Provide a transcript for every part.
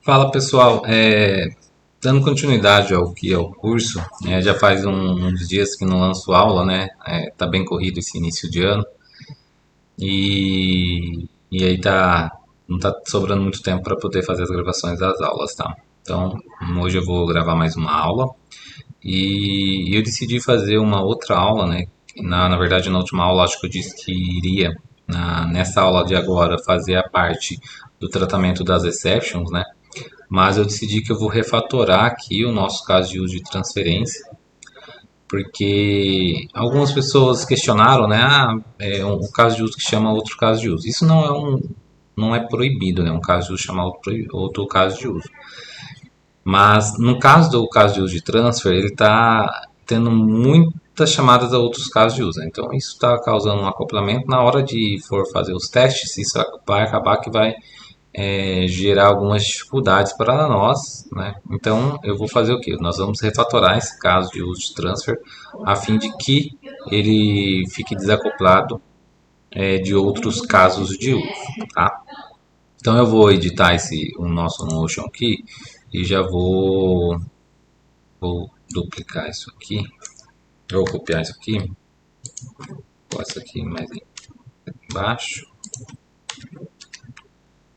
Fala pessoal, dando continuidade ao que é o curso, já faz uns dias que não lanço aula, né? Tá bem corrido esse início de ano e aí não tá sobrando muito tempo para poder fazer as gravações das aulas, tá? Então hoje eu vou gravar mais uma aula e eu decidi fazer uma outra aula, né? Na verdade, na última aula acho que eu disse que iria nessa aula de agora fazer a parte do tratamento das exceptions, né? Mas eu decidi que eu vou refatorar aqui o nosso caso de uso de transferência, porque algumas pessoas questionaram, né? É um caso de uso que chama outro caso de uso. Isso não é proibido, né? Um caso de uso chamar outro caso de uso. Mas no caso do caso de uso de transfer, ele está tendo muitas chamadas a outros casos de uso, né? Então isso está causando um acoplamento. Na hora de for fazer os testes, isso vai acabar que vai gerar algumas dificuldades para nós, né? Então eu vou fazer o que? Nós vamos refatorar esse caso de uso de transfer a fim de que ele fique desacoplado de outros casos de uso, tá? Então eu vou editar o nosso Notion aqui e já vou duplicar isso aqui. Eu vou copiar isso aqui, vou isso aqui mais embaixo.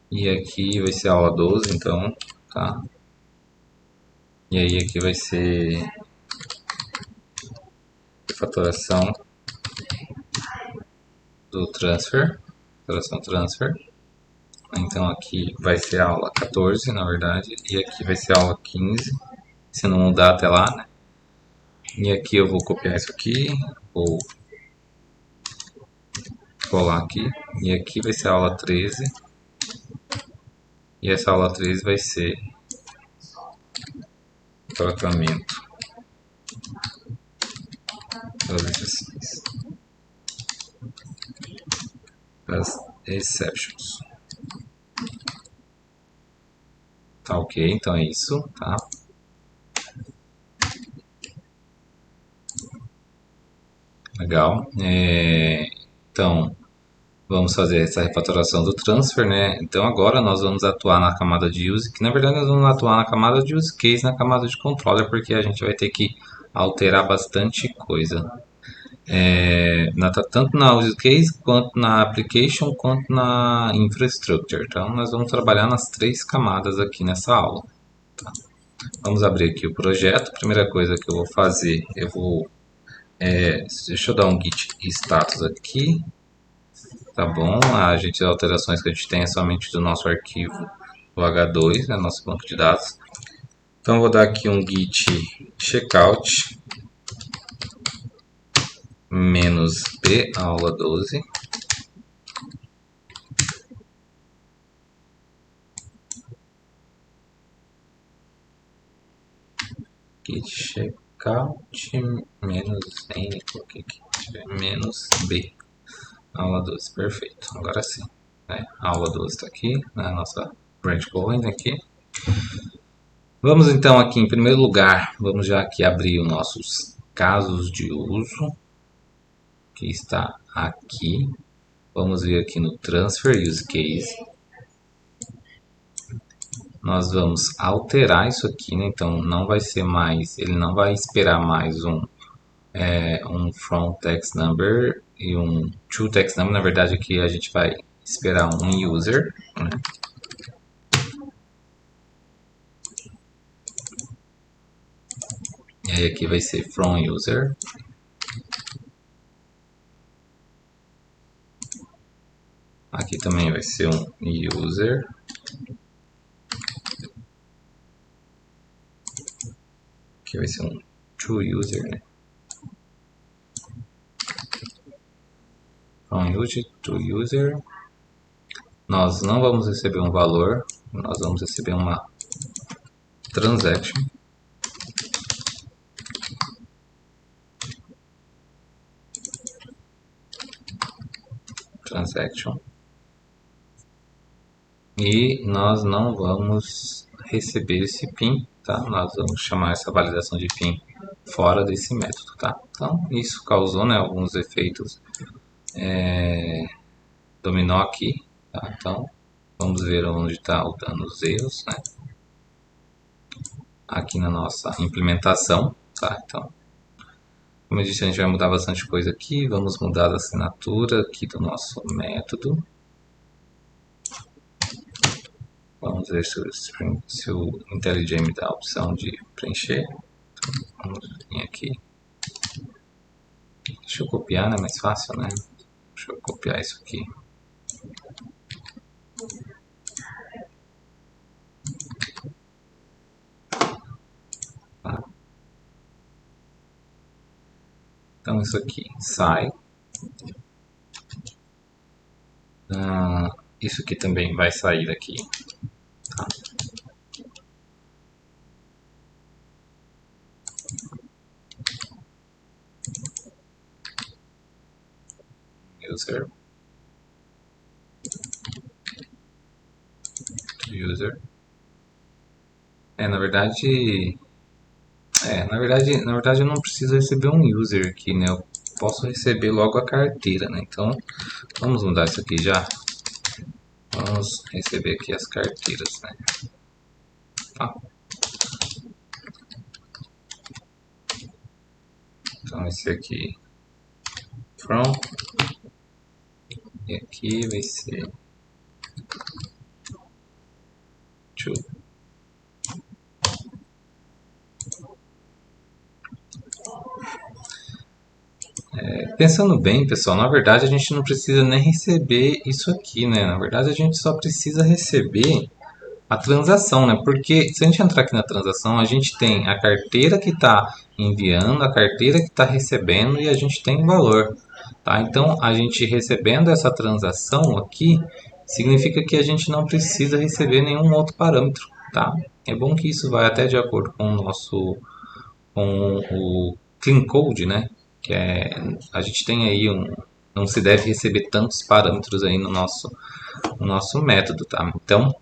E aqui vai ser a aula 12, então, tá? E aí aqui vai ser fatoração do transfer, fatoração transfer. Então aqui vai ser a aula 14, na verdade, e aqui vai ser a aula 15, se não mudar até lá, né? E aqui eu vou copiar isso aqui, vou colar aqui, e aqui vai ser a aula 13, e essa aula 13 vai ser tratamento das exceções, das exceptions. Tá ok, então é isso, tá? Legal. Então, vamos fazer essa refatoração do transfer, né? Então agora nós vamos atuar na camada de use, que na verdade nós vamos atuar na camada de use case, na camada de controller, porque a gente vai ter que alterar bastante coisa. Tanto na use case, quanto na application, quanto na infrastructure. Então nós vamos trabalhar nas três camadas aqui nessa aula. Tá? Vamos abrir aqui o projeto. Primeira coisa que eu vou fazer, deixa eu dar um git status aqui. Tá bom, as alterações que a gente tem é somente do nosso arquivo do H2, né, nosso banco de dados. Então eu vou dar aqui um git checkout -b aula 12. Git checkout -n, -b aula 12, perfeito, agora sim, né? A aula 12 está aqui, né? Nossa branch point aqui. Vamos então aqui em primeiro lugar, vamos já aqui abrir os nossos casos de uso, que está aqui. Vamos vir aqui no transfer use case. Nós vamos alterar isso aqui, né? Então não vai ser mais, ele não vai esperar mais um from text number e um to text number. Na verdade aqui a gente vai esperar um user, né? E aí aqui vai ser from user. Aqui também vai ser um user. Aqui vai ser um to user, né? From user to user. Nós não vamos receber um valor, nós vamos receber uma transaction. E nós não vamos receber esse PIN, tá? Nós vamos chamar essa validação de PIN fora desse método, tá? Então isso causou, né, alguns efeitos dominó aqui, tá? Então vamos ver onde está os erros, né? aqui na nossa implementação, tá? Então, como eu disse, a gente vai mudar bastante coisa aqui. Vamos mudar a assinatura aqui do nosso método. Vamos ver se o IntelliJ me dá a opção de preencher. Então, vamos vir aqui. Deixa eu copiar, né? Mais fácil, né? Deixa eu copiar isso aqui. Tá? Então isso aqui sai. Isso aqui também vai sair daqui. Tá? User. User. Na verdade eu não preciso receber um user aqui, né? Eu posso receber logo a carteira, né? Então, vamos mudar isso aqui já. Vamos receber aqui as carteiras, né? Tá. Então, esse aqui, from, e aqui vai ser to. Pensando bem, pessoal, na verdade a gente não precisa nem receber isso aqui, né? Na verdade a gente só precisa receber a transação, né? Porque se a gente entrar aqui na transação, a gente tem a carteira que está enviando, a carteira que está recebendo e a gente tem o valor, tá? Então a gente recebendo essa transação aqui, significa que a gente não precisa receber nenhum outro parâmetro, tá? É bom que isso vai até de acordo com o nosso com o clean code, né? Que é, a gente tem aí não se deve receber tantos parâmetros aí no nosso método, tá? Então,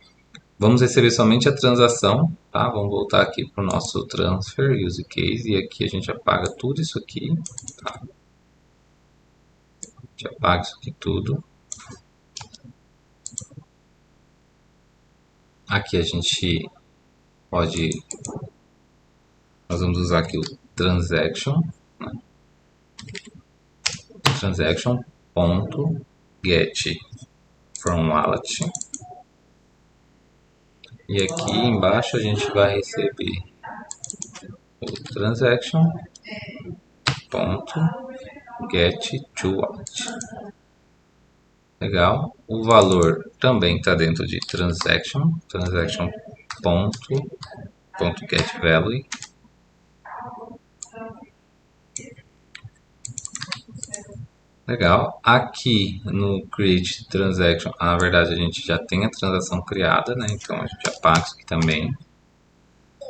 vamos receber somente a transação, tá? Vamos voltar aqui para o nosso transfer use case e aqui a gente apaga tudo isso aqui, tá? A gente apaga isso aqui tudo. Aqui a gente pode, nós vamos usar aqui o transaction, né? Transaction.get from wallet. E aqui embaixo a gente vai receber o transaction.get to wallet. Legal. O valor também está dentro de transaction.getValue. Legal. Aqui no create transaction, na verdade a gente já tem a transação criada, né? Então a gente apaga isso aqui também.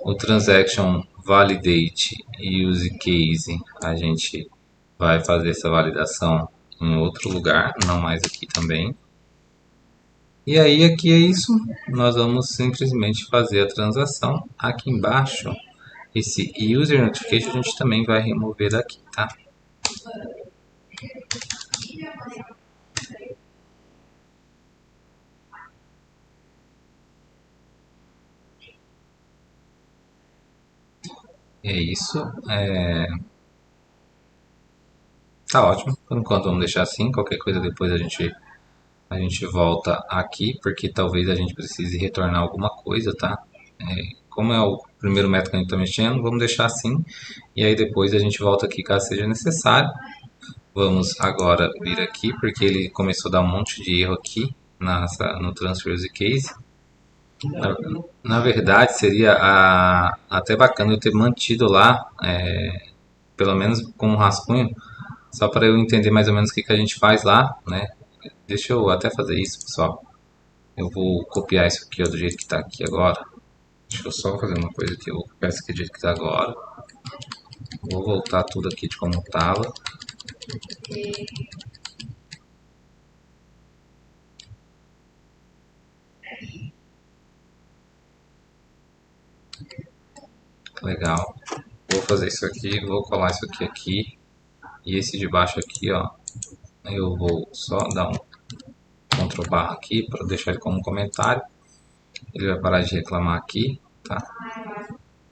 O transaction validate e use case, a gente vai fazer essa validação em outro lugar, não mais aqui também. E aí aqui é isso, nós vamos simplesmente fazer a transação. Aqui embaixo, esse user notification a gente também vai remover daqui, tá? É isso. Tá ótimo. Por enquanto vamos deixar assim. Qualquer coisa depois a gente volta aqui, porque talvez a gente precise retornar alguma coisa, tá? Como é o primeiro método que a gente está mexendo, vamos deixar assim. E aí depois a gente volta aqui caso seja necessário. Vamos agora vir aqui, porque ele começou a dar um monte de erro aqui no Transfer Use Case. Na verdade, seria até bacana eu ter mantido lá, pelo menos com um rascunho, só para eu entender mais ou menos o que a gente faz lá, né? Deixa eu até fazer isso, pessoal. Eu vou copiar isso aqui ó, do jeito que está aqui agora. Deixa eu só fazer uma coisa aqui. Eu vou copiar isso aqui do jeito que está agora. Vou voltar tudo aqui de como estava. Legal. Vou fazer isso aqui, vou colar isso aqui. E esse de baixo aqui, ó, eu vou só dar um Ctrl barra aqui para deixar ele como comentário. Ele vai parar de reclamar aqui, tá?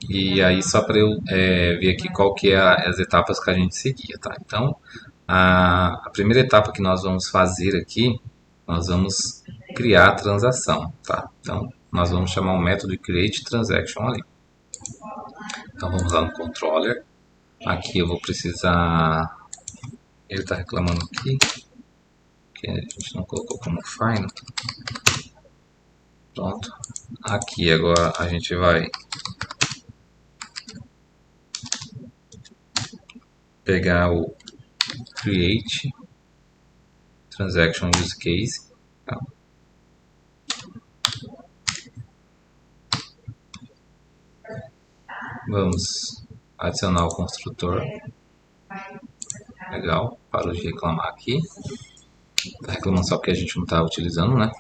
E aí só para eu ver aqui qual que é as etapas que a gente seguia, tá? Então, a primeira etapa que nós vamos fazer aqui, nós vamos criar a transação, tá? Então, nós vamos chamar o método create transaction ali. Então, vamos lá no controller. Aqui eu vou precisar... Ele está reclamando aqui que a gente não colocou como find. Pronto. Aqui agora a gente vai pegar o create transaction use case. Tá? Vamos adicionar o construtor. Legal, parou de reclamar aqui. Tá reclamando só porque a gente não está utilizando, né?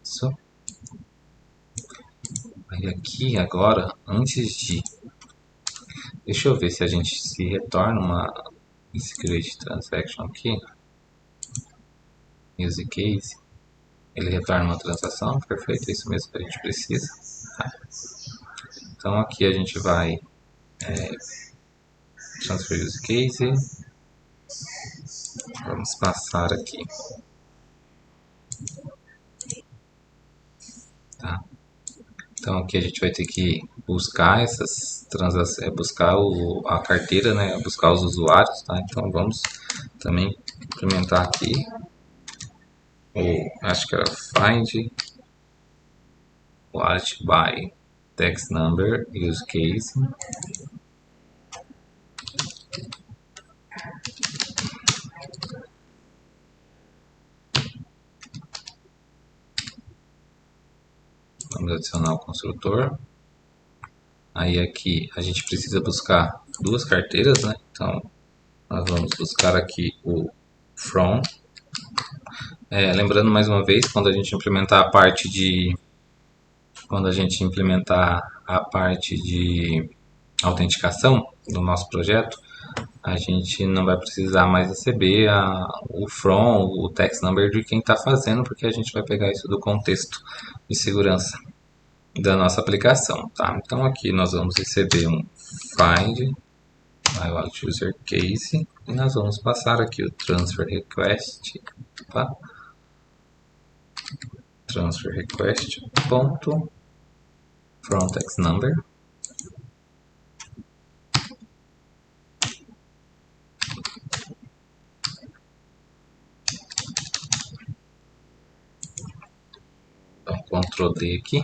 Isso. Aí aqui agora, antes de... Deixa eu ver se a gente se retorna esse create transaction aqui. Use case. Ele retorna uma transação, perfeito, é isso mesmo que a gente precisa. Tá. Então aqui a gente vai transfer use case. Vamos passar aqui. Tá. Então aqui a gente vai ter que buscar essas transações, buscar a carteira, né? Buscar os usuários, tá? Então vamos também implementar aqui acho que era find wallet by text number use case. Vamos adicionar o construtor. Aí aqui a gente precisa buscar duas carteiras, né? Então nós vamos buscar aqui o from. Lembrando mais uma vez, quando a gente implementar a parte de autenticação do nosso projeto, a gente não vai precisar mais receber o from, o text number de quem está fazendo, porque a gente vai pegar isso do contexto de segurança da nossa aplicação, tá? Então aqui nós vamos receber um find my wallet user case e nós vamos passar aqui o transfer request, tá? Transfer request ponto from text number. Então Ctrl D aqui.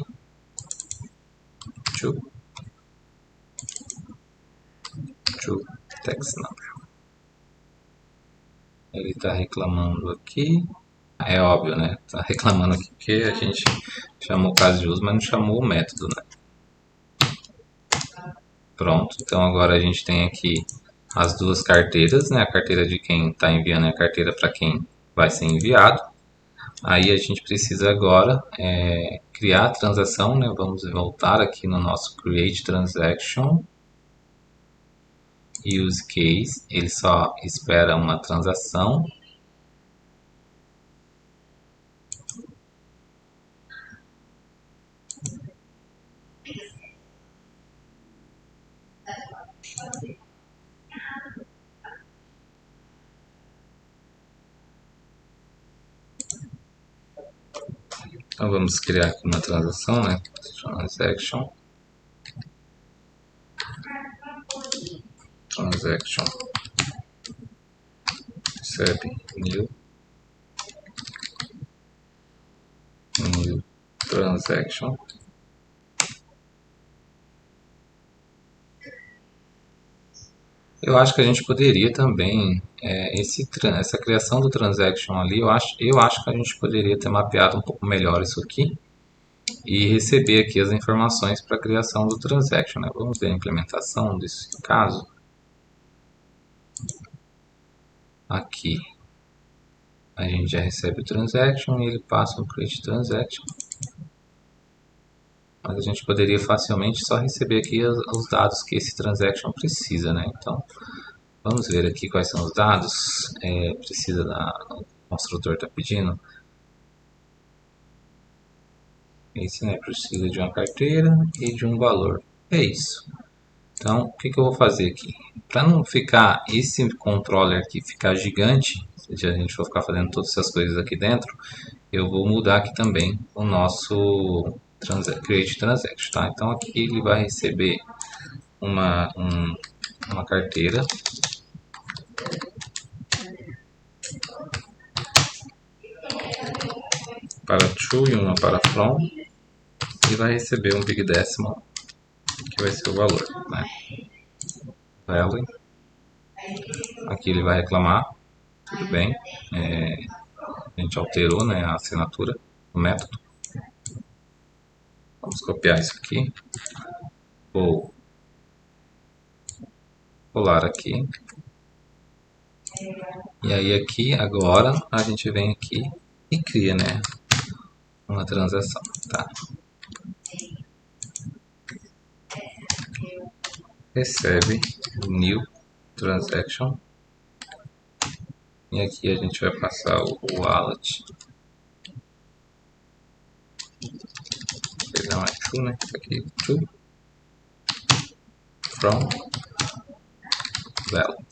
To text number. Ele está reclamando aqui. É óbvio, né? Tá reclamando aqui porque a gente chamou o caso de uso, mas não chamou o método, né? Pronto. Então agora a gente tem aqui as duas carteiras, né? A carteira de quem está enviando e a carteira para quem vai ser enviado. Aí a gente precisa agora criar a transação, né? Vamos voltar aqui no nosso Create Transaction. Use Case, ele só espera uma transação. Então vamos criar aqui uma transação, né? Transaction recebe new transaction. Eu acho que a gente poderia também essa criação do transaction ali, eu acho que a gente poderia ter mapeado um pouco melhor isso aqui e receber aqui as informações para a criação do transaction, né? Vamos ver a implementação desse caso. Aqui a gente já recebe o transaction e ele passa o create transaction. Mas a gente poderia facilmente só receber aqui os dados que esse transaction precisa, né? Então vamos ver aqui quais são os dados. O construtor está pedindo Esse, né, precisa de uma carteira e de um valor. É isso. Então, o que eu vou fazer aqui? Para não ficar esse controller aqui ficar gigante, se a gente for ficar fazendo todas essas coisas aqui dentro, eu vou mudar aqui também o nosso Create Transaction, tá? Então aqui ele vai receber uma carteira para to e uma para from, e vai receber um big decimal, que vai ser o valor, né? Value. Aqui ele vai reclamar, tudo bem, a gente alterou, né, a assinatura do método. Vamos copiar isso aqui, vou colar aqui, e aí aqui agora a gente vem aqui e cria, né, uma transação, tá? Recebe new transaction, e aqui a gente vai passar o wallet, perdão, é to, né? Aqui to from value.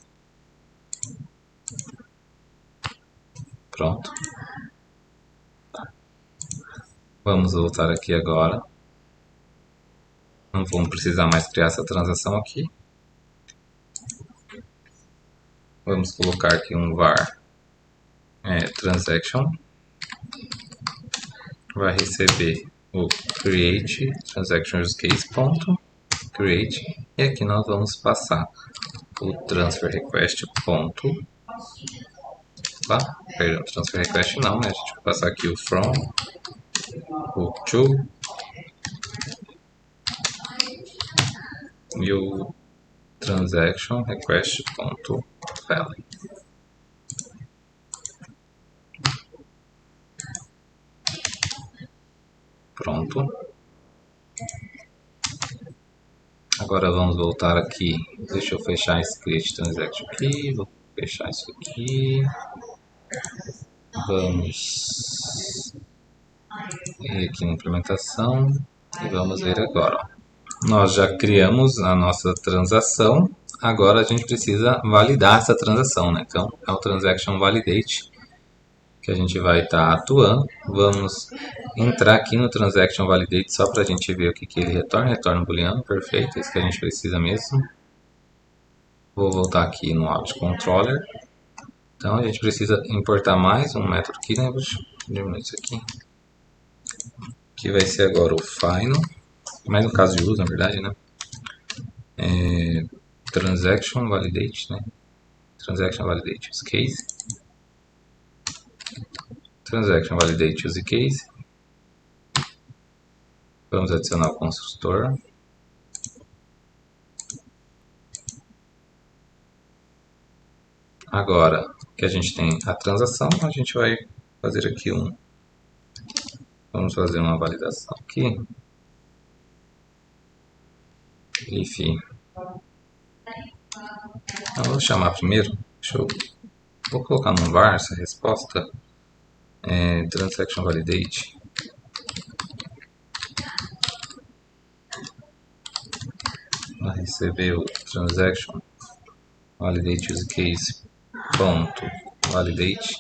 Pronto. Vamos voltar aqui agora. Não vamos precisar mais criar essa transação aqui. Vamos colocar aqui um var transaction. Vai receber o create transaction use case ponto create, e aqui nós vamos passar o transfer request ponto, tá? Perdão, transfer request não, né? A gente vai passar aqui o from, o to e o transaction request ponto value. Pronto. Agora vamos voltar aqui. Deixa eu fechar esse create transaction aqui. Vou fechar isso aqui. Vamos ir aqui na implementação e vamos ver agora. Nós já criamos a nossa transação. Agora a gente precisa validar essa transação, né? Então é o transaction validate que a gente vai estar atuando. Vamos entrar aqui no Transaction Validate só para a gente ver o que ele retorna. Retorna um booleano, perfeito, é isso que a gente precisa mesmo. Vou voltar aqui no App Controller. Então a gente precisa importar mais um método aqui, né? Vou diminuir isso aqui. Que vai ser agora o final, mais no caso de uso, na verdade, né? Transaction Validate, né? Transaction Validate Use Case. Transaction Validate Use Case. Vamos adicionar o construtor. Agora que a gente tem a transação, a gente vai fazer aqui vamos fazer uma validação aqui. Enfim. Então, vou chamar primeiro. Vou colocar no var essa resposta. Transaction Validate. Vai receber o Transaction Validate Use Case ponto validate,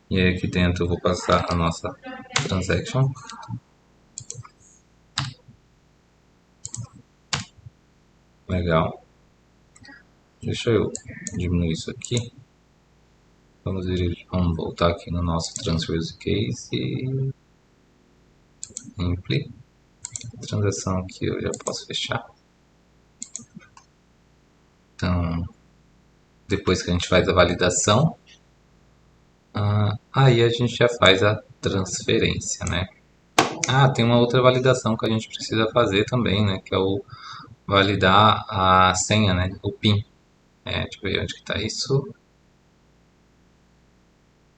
e aí aqui dentro eu vou passar a nossa transaction. Legal. Deixa eu diminuir isso aqui. Vamos voltar aqui no nosso transfer use case. Impli. Transação aqui eu já posso fechar. Então, depois que a gente faz a validação, aí a gente já faz a transferência, né? Tem uma outra validação que a gente precisa fazer também, né? Que é o validar a senha, né? O PIN. Deixa eu ver onde que está isso.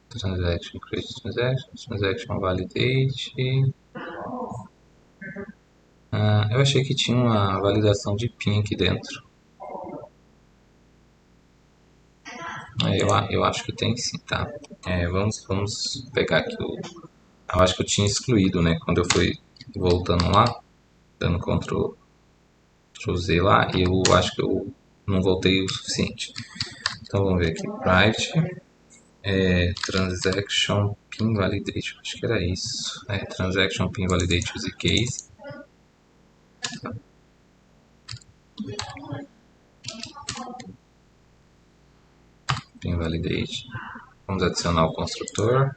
Transaction, create transaction, transaction validate. Eu achei que tinha uma validação de PIN aqui dentro. Eu acho que tem sim, tá? Vamos pegar aqui eu acho que eu tinha excluído, né? Quando eu fui Voltando lá, dando Ctrl Z lá, e eu acho que eu não voltei o suficiente. Então vamos ver aqui, private, transaction pin validate, acho que era isso. Transaction pin validate use case. Pin validate. Vamos adicionar o construtor.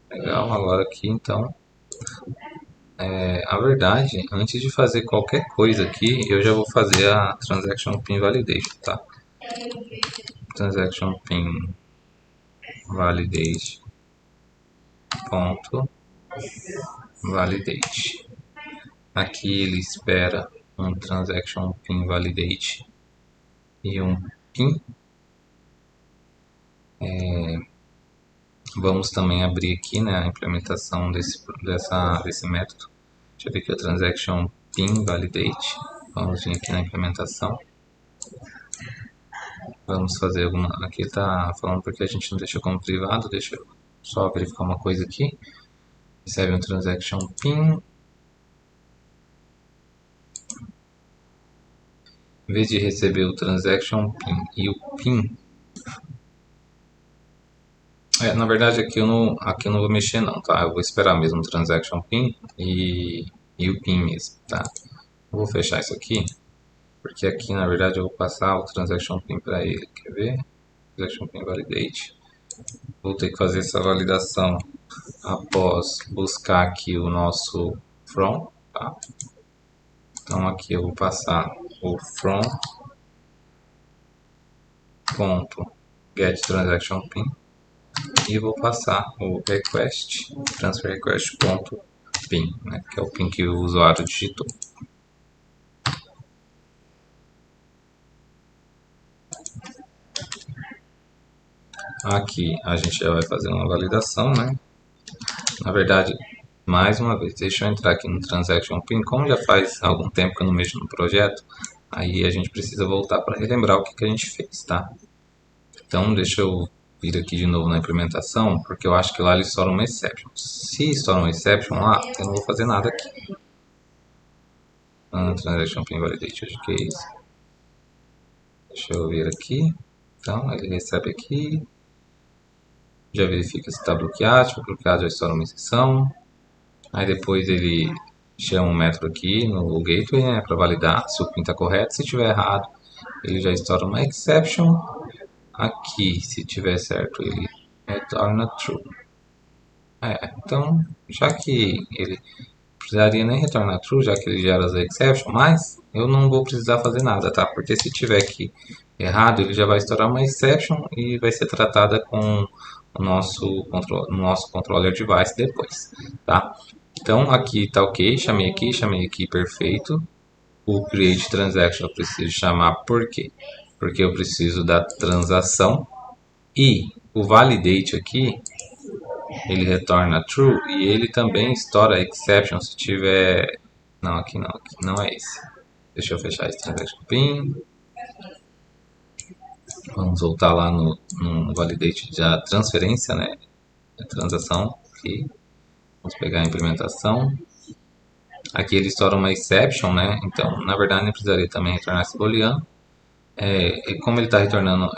Legal, agora aqui então. A verdade, antes de fazer qualquer coisa aqui, eu já vou fazer a transaction pin validation, tá? Transaction pin validate ponto validate. Aqui ele espera um transaction pin validate e um pin. Vamos também abrir aqui, né, a implementação desse método. Deixa eu ver aqui o transaction pin validate. Vamos vir aqui na implementação. Vamos fazer alguma. Aqui está falando porque a gente não deixou como privado. Deixa eu só verificar uma coisa aqui. Recebe um transaction pin. Em vez de receber o transaction pin e o pin, na verdade aqui eu não vou mexer não, tá? Eu vou esperar mesmo o transaction pin e o pin mesmo, tá? Eu vou fechar isso aqui, porque aqui na verdade eu vou passar o transaction pin para ele, quer ver? Transaction pin validate. Vou ter que fazer essa validação após buscar aqui o nosso from, tá? Então aqui eu vou passar o from ponto get transaction pin e vou passar o request transfer request ponto pin, né, que é o pin que o usuário digitou. Aqui a gente já vai fazer uma validação, né? Na verdade, mais uma vez, deixa eu entrar aqui no Transaction Pin. Como já faz algum tempo que eu não mexo no projeto, aí a gente precisa voltar para relembrar o que a gente fez, tá? Então, deixa eu vir aqui de novo na implementação, porque eu acho que lá ele estoura uma exception. Se estoura uma exception lá, eu não vou fazer nada aqui. Transaction Pin Validate Use Case. Deixa eu vir aqui. Então, ele recebe aqui. Já verifica se está bloqueado. Se for bloqueado, já estoura uma exceção. Aí depois ele chama um método aqui no gateway, né, para validar se o pin está correto. Se estiver errado, ele já estoura uma exception. Aqui, se tiver certo, ele retorna true. Então, já que ele precisaria nem retornar true, já que ele gera as exception, mas eu não vou precisar fazer nada, tá? Porque se tiver aqui errado, ele já vai estourar uma exception e vai ser tratada com o nosso controller device depois, tá? Então aqui está ok, chamei aqui, perfeito. O create transaction eu preciso chamar por quê? Porque eu preciso da transação e o validate aqui ele retorna true e ele também estoura exception se tiver. Não, aqui não é esse. Deixa eu fechar esse transaction pin. Vamos voltar lá no validate da transferência, né? A transação aqui. Vamos pegar a implementação. Aqui ele estoura uma exception, né? Então, na verdade, ele precisaria também retornar esse booleano. E como ele está retornando,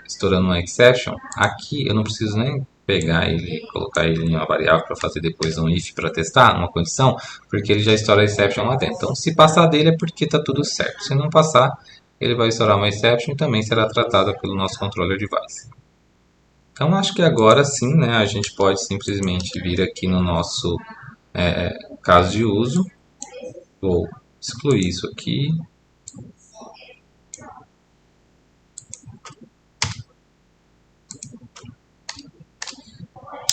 estourando uma exception, aqui eu não preciso nem pegar ele e colocar ele em uma variável para fazer depois um if para testar, uma condição, porque ele já estoura a exception lá dentro. Então, se passar dele é porque está tudo certo. Se não passar, ele vai estourar uma exception e também será tratada pelo nosso controller device. Então, acho que agora sim, né, a gente pode simplesmente vir aqui no nosso caso de uso. Vou excluir isso aqui.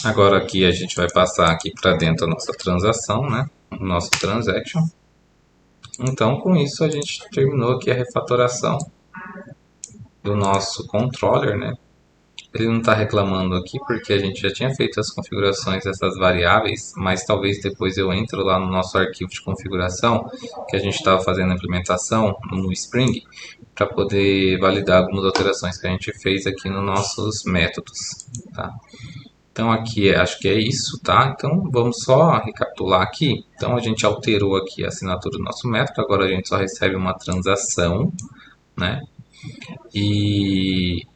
Agora aqui a gente vai passar aqui para dentro a nossa transação, né? O nosso transaction. Então com isso a gente terminou aqui a refatoração do nosso controller, né? Ele não está reclamando aqui porque a gente já tinha feito as configurações dessas variáveis, mas talvez depois eu entro lá no nosso arquivo de configuração que a gente estava fazendo a implementação no Spring para poder validar algumas alterações que a gente fez aqui nos nossos métodos, tá? Então aqui acho que é isso, tá? Então vamos só recapitular aqui. Então a gente alterou aqui a assinatura do nosso método, agora a gente só recebe uma transação, né? E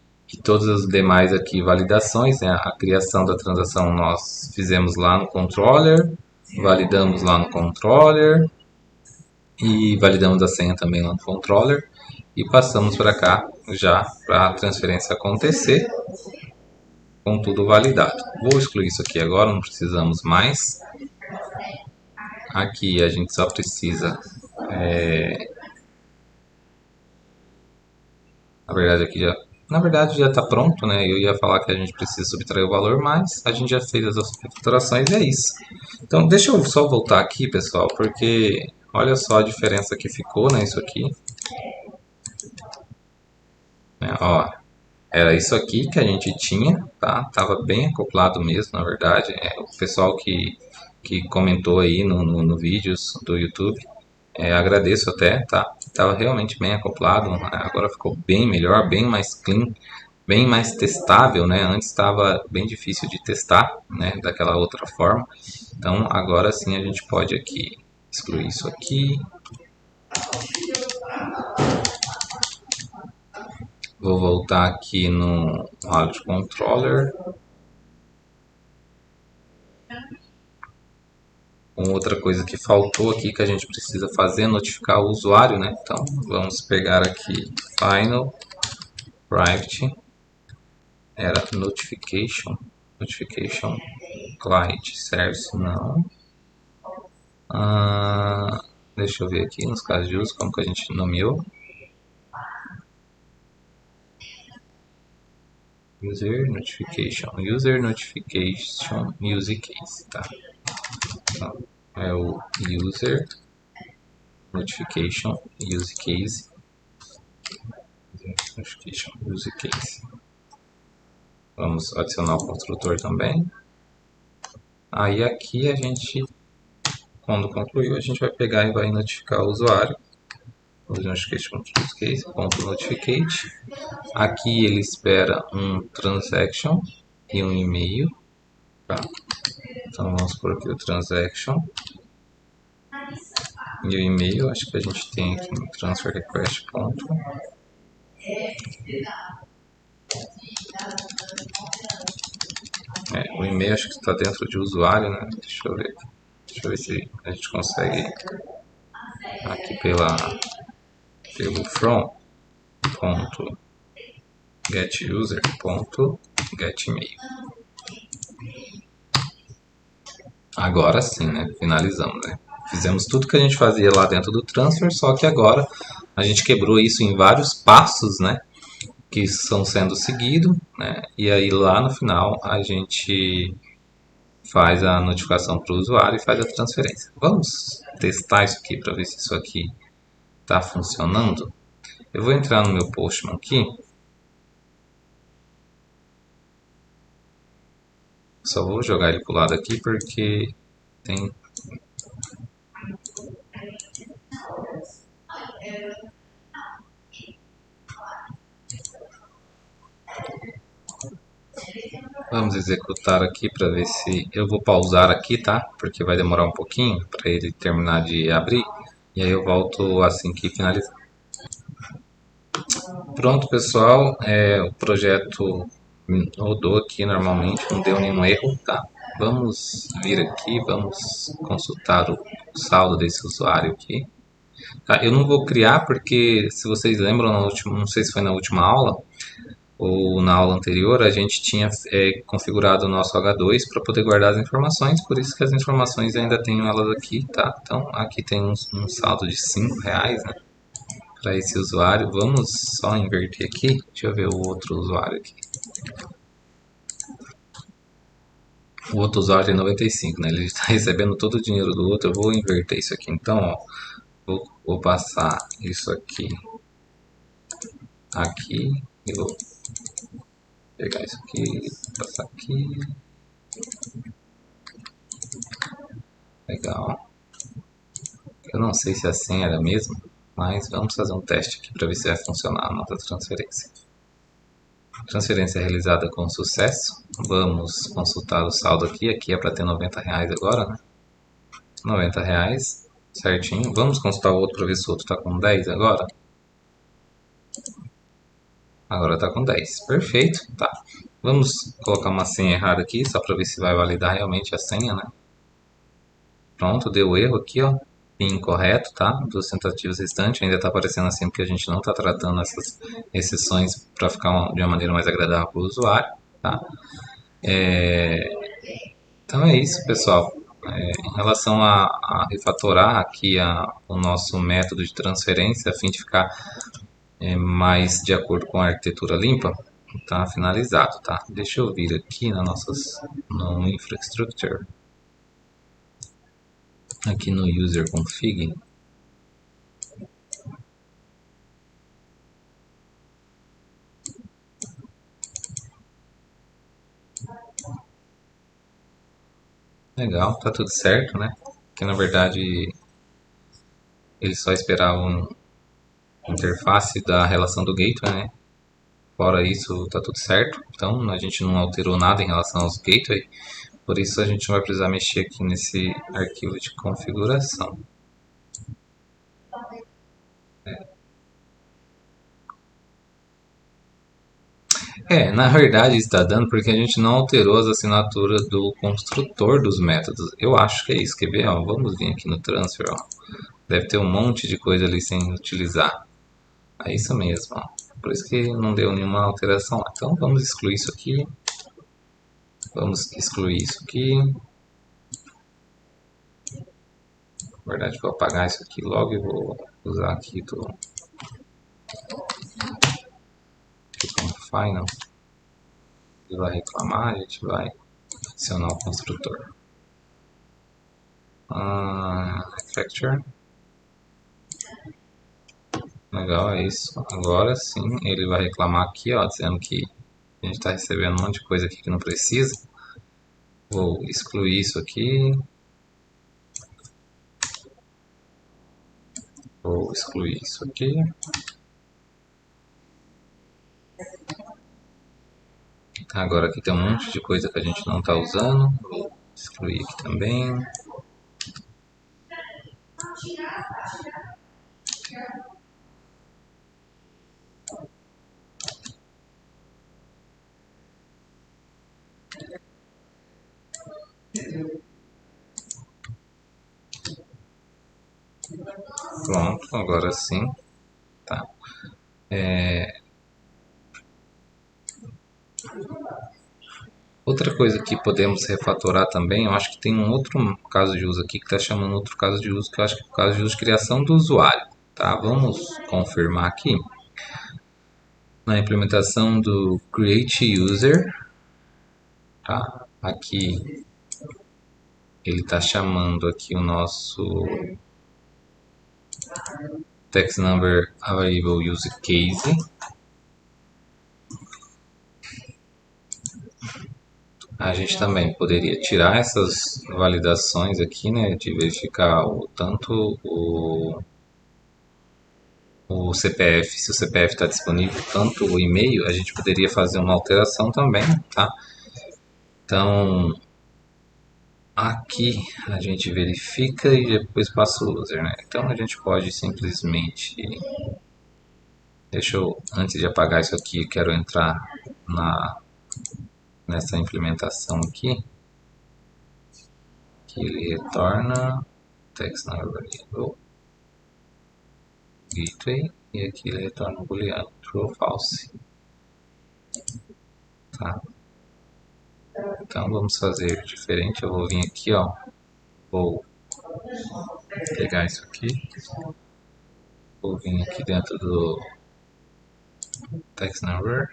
todas as demais aqui validações, né? A criação da transação nós fizemos lá no controller, validamos lá no controller e validamos a senha também lá no controller e passamos para cá já para a transferência acontecer com tudo validado. Vou excluir isso aqui agora, não precisamos mais. Aqui a gente só precisa, na verdade já está pronto, né? Eu ia falar que a gente precisa subtrair o valor, mas a gente já fez as subtrações e é isso. Então deixa eu só voltar aqui, pessoal, porque olha só a diferença que ficou, né? Isso aqui, né? Ó, era isso aqui que a gente tinha, tá? Tava bem acoplado mesmo, na verdade. O pessoal que comentou aí no vídeos do YouTube, agradeço até, tá? Tava realmente bem acoplado, né? Agora ficou bem melhor, bem mais clean, bem mais testável, né? Antes estava bem difícil de testar, né? Daquela outra forma. Então agora sim a gente pode aqui excluir isso aqui. Vou voltar aqui no Audio Controller. Outra coisa que faltou aqui que a gente precisa fazer é notificar o usuário, né? Então vamos pegar aqui Final Private, era Notification Client Service, não. Deixa eu ver aqui nos casos de uso como que a gente nomeou. User Notification Use Case, tá? Então, é o User Notification Use Case. Notification Use Case. Vamos adicionar o construtor também. Aí aqui a gente, quando concluiu, a gente vai pegar e vai notificar o usuário. Notification.useCase.notificate. Aqui ele espera um transaction e um e-mail. Tá? Então vamos por aqui o transaction e o e-mail. Acho que a gente tem aqui no transfer request. O e-mail acho que está dentro de usuário, né? Deixa eu ver se a gente consegue aqui pelo from.getUser.getMail. Agora sim, né? Finalizamos, né? Fizemos tudo que a gente fazia lá dentro do transfer, só que agora a gente quebrou isso em vários passos, né? Que estão sendo seguidos, né? E aí lá no final a gente faz a notificação para o usuário e faz a transferência. Vamos testar isso aqui para ver se isso aqui está funcionando. Eu vou entrar no meu Postman aqui. Só vou jogar ele para o lado aqui porque tem... Vamos executar aqui para ver se... Eu vou pausar aqui, tá? Porque vai demorar um pouquinho para ele terminar de abrir. E aí eu volto assim que finalizar. Pronto, pessoal. O projeto rodou aqui normalmente, não deu nenhum erro, tá? Vamos vir aqui, vamos consultar o saldo desse usuário aqui. Tá, eu não vou criar porque, se vocês lembram, não sei se foi na última aula ou na aula anterior, a gente tinha configurado o nosso H2 para poder guardar as informações, por isso que as informações ainda tenho elas aqui, tá? Então aqui tem um saldo de R$5, né? Para esse usuário, vamos só inverter aqui, deixa eu ver o outro usuário aqui. O outro usuário tem 95, né? Ele está recebendo todo o dinheiro do outro, eu vou inverter isso aqui, então, ó. Vou passar isso aqui e vou pegar isso aqui, passar aqui. Legal. Eu não sei se a senha era a mesma, mas vamos fazer um teste aqui para ver se vai funcionar a nossa transferência. Transferência realizada com sucesso. Vamos consultar o saldo aqui. Aqui é para ter R$ 90 agora, né? R$ 90, certinho. Vamos consultar o outro para ver se o outro está com 10 agora. Agora está com 10. Perfeito, tá. Vamos colocar uma senha errada aqui, só para ver se vai validar realmente a senha, né? Pronto, deu erro aqui, ó. PIN incorreto, tá? Dos tentativas restantes. Ainda está aparecendo assim porque a gente não está tratando essas exceções para ficar de uma maneira mais agradável para o usuário, tá? Então é isso, pessoal. Em relação a refatorar aqui o nosso método de transferência, a fim de ficar mais de acordo com a arquitetura limpa, tá finalizado, tá? Deixa eu vir aqui no infrastructure, aqui no user config. Legal, tá tudo certo, né? Que na verdade eles só esperavam a interface da relação do gateway, né? Fora isso, tá tudo certo. Então a gente não alterou nada em relação aos gateway. Por isso a gente não vai precisar mexer aqui nesse arquivo de configuração. Na verdade está dando porque a gente não alterou as assinaturas do construtor dos métodos. Eu acho que é isso. Quer ver? Ó, vamos vir aqui no transfer. Ó. Deve ter um monte de coisa ali sem utilizar. É isso mesmo. Ó. Por isso que não deu nenhuma alteração lá. Então vamos excluir isso aqui. Vamos excluir isso aqui. Na verdade vou apagar isso aqui logo e vou usar aqui do final. Ele vai reclamar, a gente vai adicionar o construtor. Refactor. Legal, é isso. Agora sim, ele vai reclamar aqui, ó, dizendo que a gente está recebendo um monte de coisa aqui que não precisa. Vou excluir isso aqui. Vou excluir isso aqui. Agora aqui tem um monte de coisa que a gente não está usando. Vou excluir aqui também. Pronto, agora sim. Tá. Outra coisa que podemos refatorar também, eu acho que tem um outro caso de uso aqui que está chamando outro caso de uso, que eu acho que é o caso de uso de criação do usuário. Tá? Vamos confirmar aqui. Na implementação do Create User, tá? Aqui ele está chamando aqui o nosso text number available use case. A gente também poderia tirar essas validações aqui, né, de verificar tanto o CPF, se o CPF está disponível, tanto o e-mail, a gente poderia fazer uma alteração também, tá? Então, aqui a gente verifica e depois passa o user, né? Então a gente pode simplesmente, deixa eu, antes de apagar isso aqui, quero entrar nessa implementação aqui, que ele retorna text number variable gateway e aqui ele retorna o booleano true ou false, tá? Então vamos fazer diferente, eu vou vir aqui, ó, vou pegar isso aqui, vou vir aqui dentro do text number,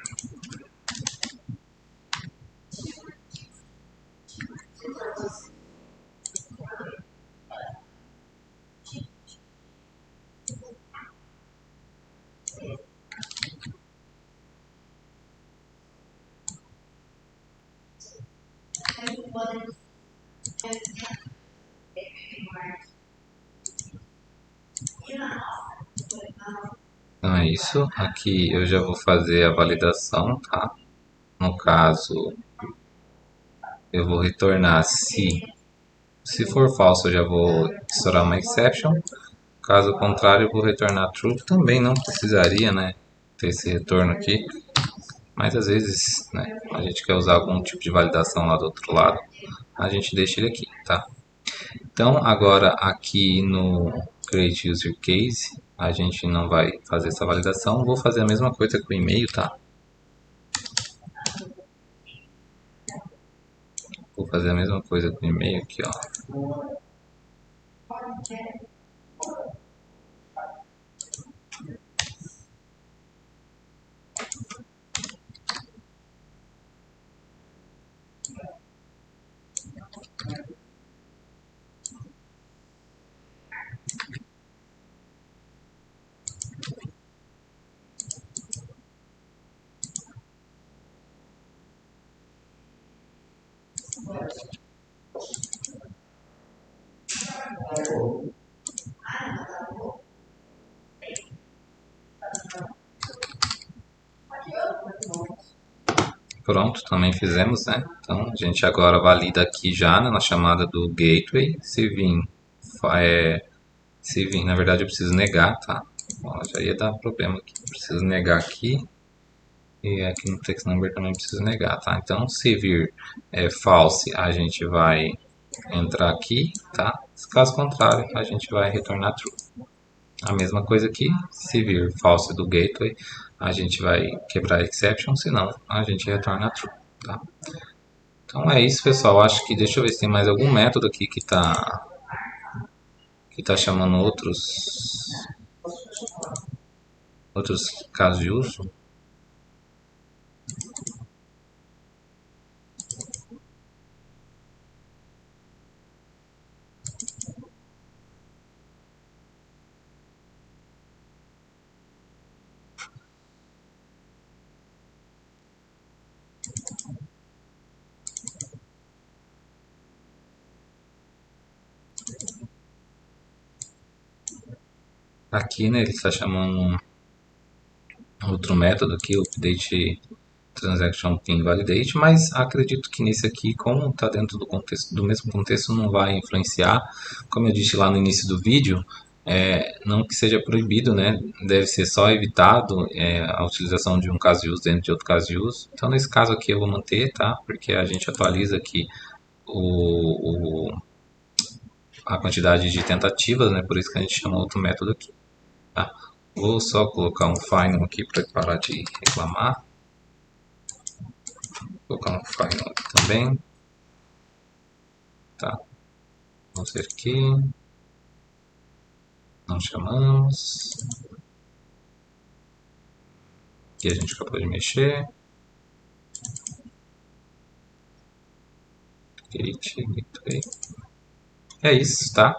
Então é isso. Aqui eu já vou fazer a validação, tá? No caso, eu vou retornar se for falso, eu já vou estourar uma exception. Caso contrário, eu vou retornar true. Também não precisaria, né, ter esse retorno aqui. Mas às vezes, né, a gente quer usar algum tipo de validação lá do outro lado. A gente deixa ele aqui, tá? Então, agora aqui no Create User Case, a gente não vai fazer essa validação. Vou fazer a mesma coisa com o e-mail, tá? Vou fazer a mesma coisa com o e-mail aqui, ó. Pronto, também fizemos, né? Então a gente agora valida aqui já, né, na chamada do gateway. Se vir, na verdade eu preciso negar, tá? Ó, já ia dar problema aqui. Preciso negar aqui. E aqui no text number também preciso negar, tá? Então se vir false, a gente vai entrar aqui, tá? Caso contrário, a gente vai retornar true. A mesma coisa aqui, se vir false do gateway, a gente vai quebrar a exception, senão a gente retorna true, tá? Então é isso, pessoal. Acho que deixa eu ver se tem mais algum método aqui que tá chamando outros casos de uso. Aqui, né, ele está chamando outro método aqui, o update transaction pin validate, mas acredito que nesse aqui, como está dentro do mesmo contexto, não vai influenciar. Como eu disse lá no início do vídeo, não que seja proibido, né? Deve ser só evitado a utilização de um caso de uso dentro de outro caso de uso. Então nesse caso aqui eu vou manter, tá? Porque a gente atualiza aqui a quantidade de tentativas, né? Por isso que a gente chama outro método aqui, tá? Vou só colocar um final aqui para parar de reclamar. Vou colocar um final aqui também, tá? Vamos ver aqui. Não chamamos. Aqui a gente acabou de mexer. Gateway. É isso, tá?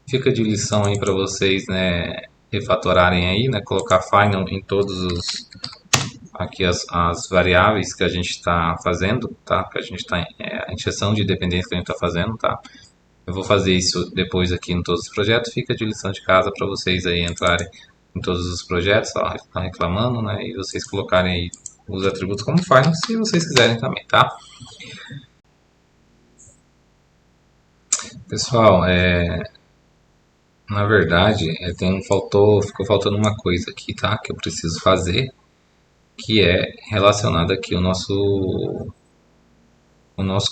Fica de lição aí para vocês, né, refatorarem aí, né, colocar final em todos os aqui as variáveis que a gente está fazendo, tá? Que a gente está a injeção de dependência que a gente está fazendo, tá? Eu vou fazer isso depois aqui em todos os projetos. Fica de lição de casa para vocês aí entrarem em todos os projetos, ó, tá reclamando, né? E vocês colocarem aí os atributos como final, se vocês quiserem também, tá? Pessoal, na verdade, ficou faltando uma coisa aqui, tá? Que eu preciso fazer, que é relacionado aqui o nosso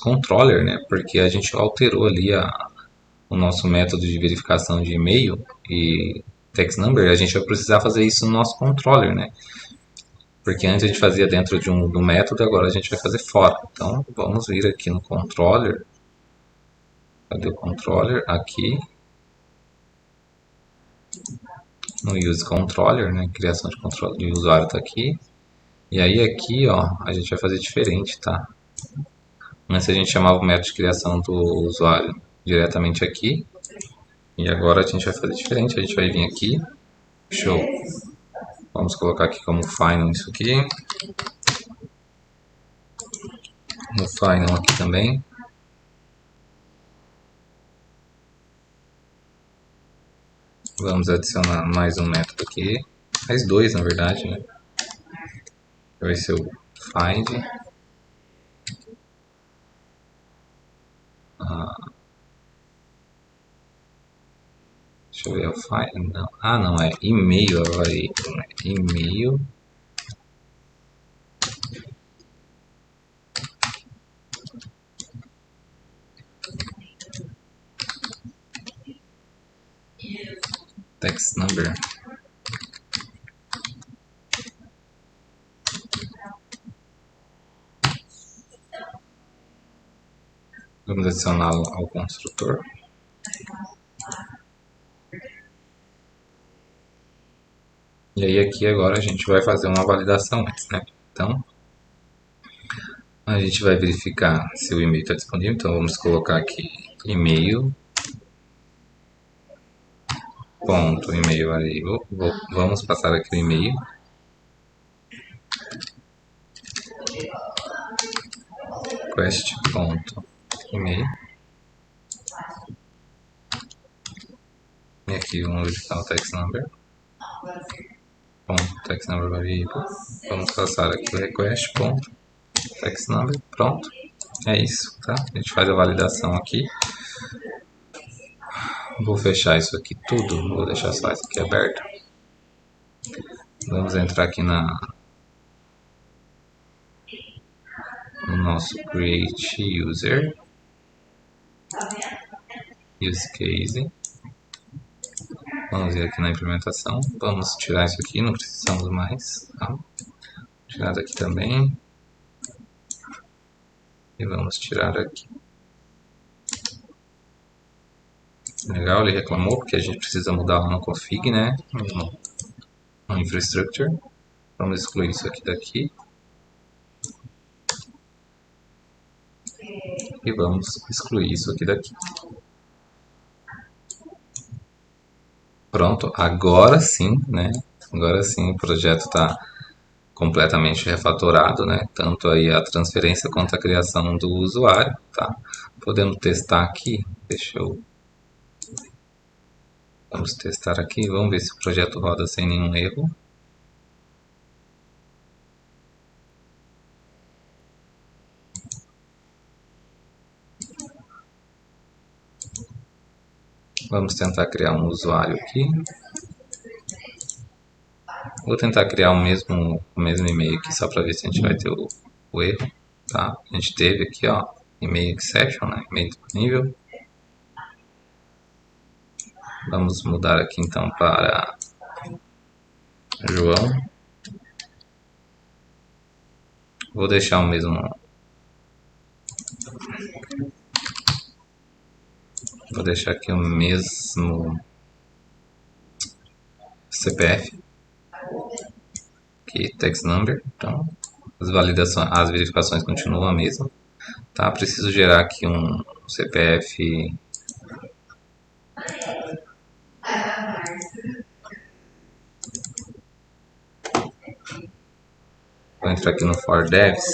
controller, né? Porque a gente alterou ali o nosso método de verificação de e-mail e text number, a gente vai precisar fazer isso no nosso controller, né? Porque antes a gente fazia dentro do método, agora a gente vai fazer fora. Então vamos vir aqui no controller. Cadê o controller? Aqui. No use controller, né? Criação de controle de usuário está aqui. E aí aqui, ó, a gente vai fazer diferente, tá? Antes a gente chamava o método de criação do usuário diretamente aqui. E agora a gente vai fazer diferente. A gente vai vir aqui. Show. Vamos colocar aqui como final isso aqui. No final aqui também. Vamos adicionar mais um método aqui. Faz dois, na verdade, né? Vai ser o find. Deixa eu ver, o find. Não. Ah, não, é e-mail agora. E-mail. Text number. Vamos adicioná-lo ao construtor. E aí aqui agora a gente vai fazer uma validação antes, né? Então, a gente vai verificar se o e-mail está disponível. Então, vamos colocar aqui e-mail. Ponto, e-mail aí. Vamos passar aqui o e-mail. Request ponto e-mail. E aqui vamos verificar o text number. Ponto, text number variable. Vamos passar aqui o request ponto text number. Pronto. É isso, tá? A gente faz a validação aqui. Vou fechar isso aqui tudo. Vou deixar só isso aqui aberto. Vamos entrar aqui no nosso create user. Use case. Vamos vir aqui na implementação. Vamos tirar isso aqui, não precisamos mais. Tá? Tirar daqui também. E vamos tirar aqui. Legal, ele reclamou porque a gente precisa mudar lá no config, né? No infrastructure. Vamos excluir isso aqui daqui. E vamos excluir isso aqui daqui. Pronto, agora sim, né? Agora sim o projeto está completamente refatorado, né? Tanto aí a transferência quanto a criação do usuário, tá? Podemos testar aqui. Vamos testar aqui, vamos ver se o projeto roda sem nenhum erro. Vamos tentar criar um usuário aqui. Vou tentar criar o mesmo e-mail aqui só para ver se a gente vai ter o erro, tá? A gente teve aqui, ó, e-mail exception, né? E-mail disponível. Vamos mudar aqui então para João. Vou deixar o mesmo. Vou deixar aqui o mesmo CPF. Aqui, text number. Então, as verificações continuam a mesma. Tá? Preciso gerar aqui um CPF. Vou entrar aqui no for devs.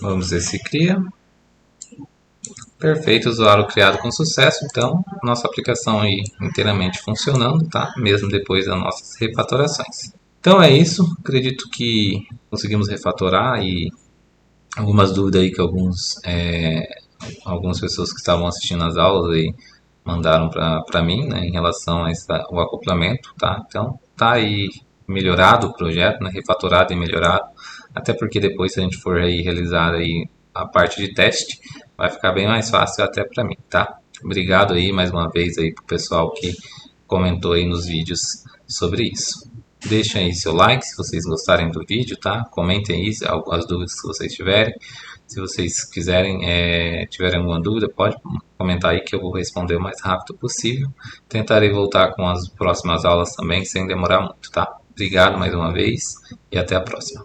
Vamos ver se cria. Perfeito, usuário criado com sucesso. Então, nossa aplicação aí inteiramente funcionando, tá? Mesmo depois das nossas refatorações. Então é isso. Acredito que conseguimos refatorar e algumas dúvidas aí que algumas pessoas que estavam assistindo as aulas aí mandaram para mim, né, em relação ao acoplamento, tá? Então tá aí melhorado o projeto, né, refatorado e melhorado, até porque depois se a gente for aí realizar aí a parte de teste, vai ficar bem mais fácil até para mim, tá? Obrigado aí mais uma vez aí pro pessoal que comentou aí nos vídeos sobre isso. Deixem aí seu like se vocês gostarem do vídeo, tá? Comentem aí as dúvidas que vocês tiverem. Se vocês quiserem, tiverem alguma dúvida, pode comentar aí que eu vou responder o mais rápido possível. Tentarei voltar com as próximas aulas também, sem demorar muito, tá? Obrigado mais uma vez e até a próxima.